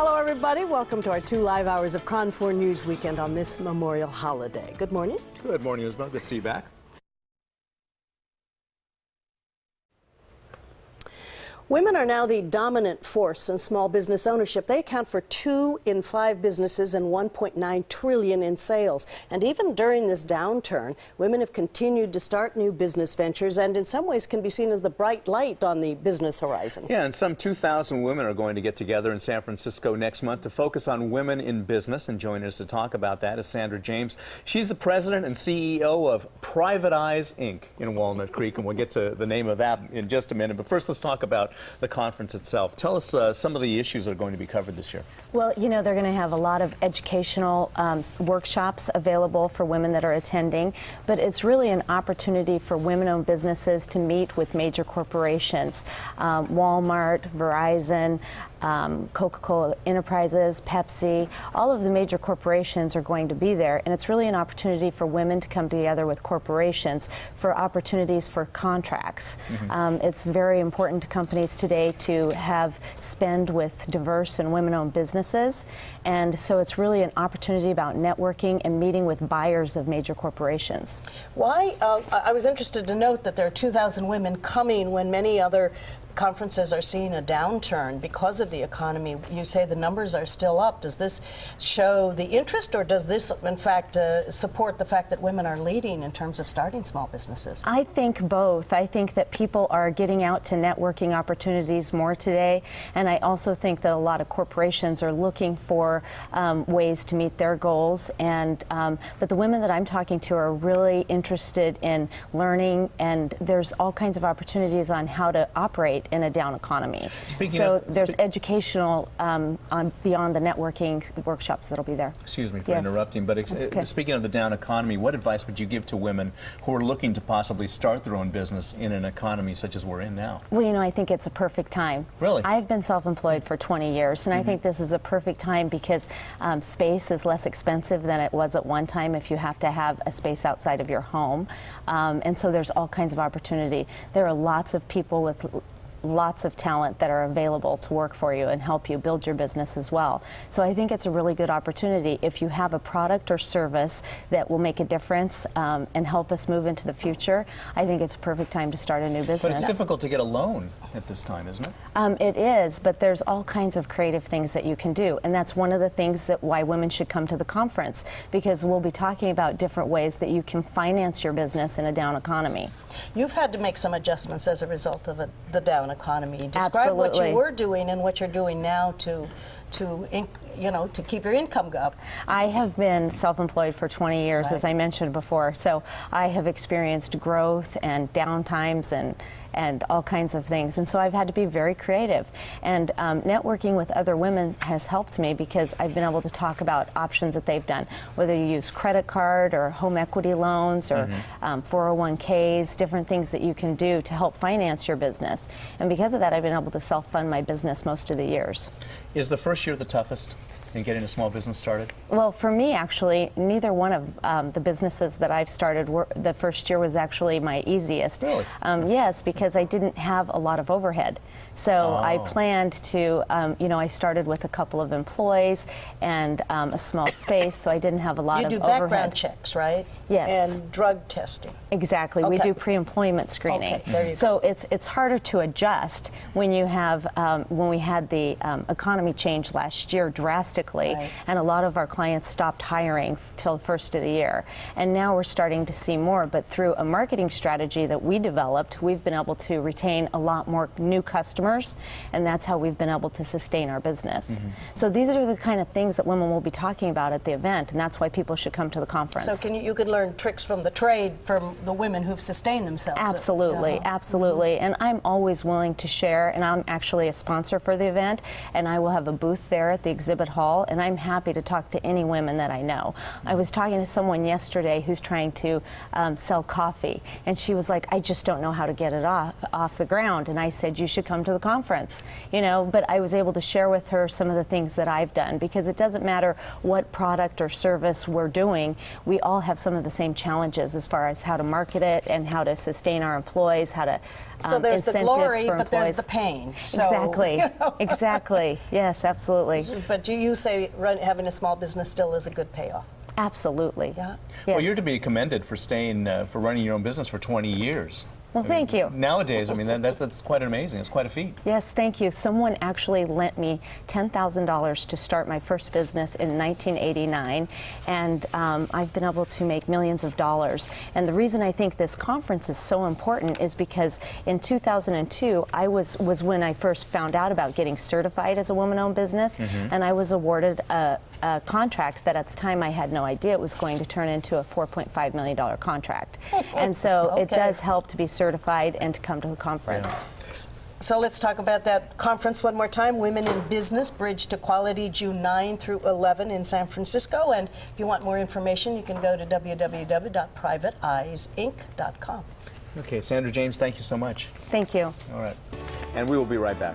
Hello, everybody. Welcome to our 2 live hours of KRON4 News Weekend on this Memorial holiday. Good morning. Good morning, Isabel. Good to see you back. Women are now the dominant force in small business ownership. They account for 2 in 5 businesses and $1.9 trillion in sales. And even during this downturn, women have continued to start new business ventures and in some ways can be seen as the bright light on the business horizon. Yeah, and some 2,000 women are going to get together in San Francisco next month to focus on women in business. And joining us to talk about that is Sandra James. She's the president and CEO of Private Eyes, Inc. in Walnut Creek, and we'll get to the name of that in just a minute. But first, let's talk about the conference itself. Tell us some of the issues that are going to be covered this year. Well, you know, they're going to have a lot of educational workshops available for women that are attending, but it's really an opportunity for women-owned businesses to meet with major corporations, Walmart, Verizon, Coca-Cola Enterprises, Pepsi. All of the major corporations are going to be there, and it's really an opportunity for women to come together with corporations for opportunities for contracts. It's very important to companies today to have spend with diverse and women-owned businesses, and so it's really an opportunity about networking and meeting with buyers of major corporations. Why? I was interested to note that there are 2,000 women coming when many other conferences are seeing a downturn because of the economy. You say the numbers are still up. Does this show the interest, or does this, in fact, support the fact that women are leading in terms of starting small businesses? I think both. I think that people are getting out to networking opportunities more today, and I also think that a lot of corporations are looking for ways to meet their goals. And but the women that I'm talking to are really interested in learning, and there's all kinds of opportunities on how to operate in a down economy. There's educational on beyond the networking workshops that'll be there. Excuse me for interrupting, but speaking of the down economy, what advice would you give to women who are looking to possibly start their own business in an economy such as we're in now? Well, you know, I think it's a perfect time. Really? I've been self-employed for 20 years, and I think this is a perfect time because space is less expensive than it was at one time if you have to have a space outside of your home. And so there's all kinds of opportunity. There are lots of people with lots of talent that are available to work for you and help you build your business as well. So I think it's a really good opportunity. If you have a product or service that will make a difference and help us move into the future, I think it's a perfect time to start a new business. But it's difficult to get a loan at this time, isn't it? It is, but there's all kinds of creative things that you can do, and that's one of the things that why women should come to the conference, because we'll be talking about different ways that you can finance your business in a down economy. You've had to make some adjustments as a result of the down economy. Describe what you were doing and what you're doing now to keep your income up. I have been self-employed for 20 years, as I mentioned before, so I have experienced growth and downtimes and all kinds of things, and so I've had to be very creative. And networking with other women has helped me because I've been able to talk about options that they've done, whether you use credit card or home equity loans or 401ks, different things that you can do to help finance your business. And because of that, I've been able to self-fund my business most of the years. Is the first year the toughest in getting a small business started? Well, for me, actually, neither one of the businesses that I've started, the first year was actually my easiest. Really? Yes, because I didn't have a lot of overhead. So I planned to, I started with a couple of employees and a small space, so I didn't have a lot of overhead. You do background checks, right? Yes. And drug testing. Exactly. We do pre-employment screening. Okay, there you so go. it's harder to adjust when you have when we had the economy change last year drastically, and a lot of our clients stopped hiring till the first of the year. And now we're starting to see more, but through a marketing strategy that we developed, we've been able to retain a lot more new customers, and that's how we've been able to sustain our business. So these are the kind of things that women will be talking about at the event, and that's why people should come to the conference. So you could learn tricks from the trade from the women who've sustained themselves. Absolutely, absolutely. And I'm always willing to share, and I'm actually a sponsor for the event, and I will have a booth there at the exhibit hall, and I'm happy to talk to any women that I know. I was talking to someone yesterday who's trying to sell coffee, and she was like, I just don't know how to get it off. off the ground, and I said, you should come to the conference, you know, but I was able to share with her some of the things that I've done, because it doesn't matter what product or service we're doing, we all have some of the same challenges as far as how to market it and how to sustain our employees, how to so there's the glory, but employees. there's the pain. So, Exactly, you know. exactly, yes, absolutely. But you say having a small business still is a good payoff. Absolutely. Yeah. Yes. Well, you're to be commended for staying, for running your own business for 20 years. Well, thank you. Nowadays, I mean, that's quite amazing. It's quite a feat. Yes, thank you. Someone actually lent me $10,000 to start my first business in 1989, and I've been able to make millions of dollars. And the reason I think this conference is so important is because in 2002, was when I first found out about getting certified as a woman-owned business, and I was awarded a contract that at the time I had no idea it was going to turn into a $4.5 million contract. And so it does help to be certified and to come to the conference. Yeah. So let's talk about that conference one more time. Women in Business, Bridge to Quality, June 9 through 11 in San Francisco. And if you want more information, you can go to www.privateyeinc.com. Okay, Sandra James, thank you so much. Thank you. All right. And we will be right back.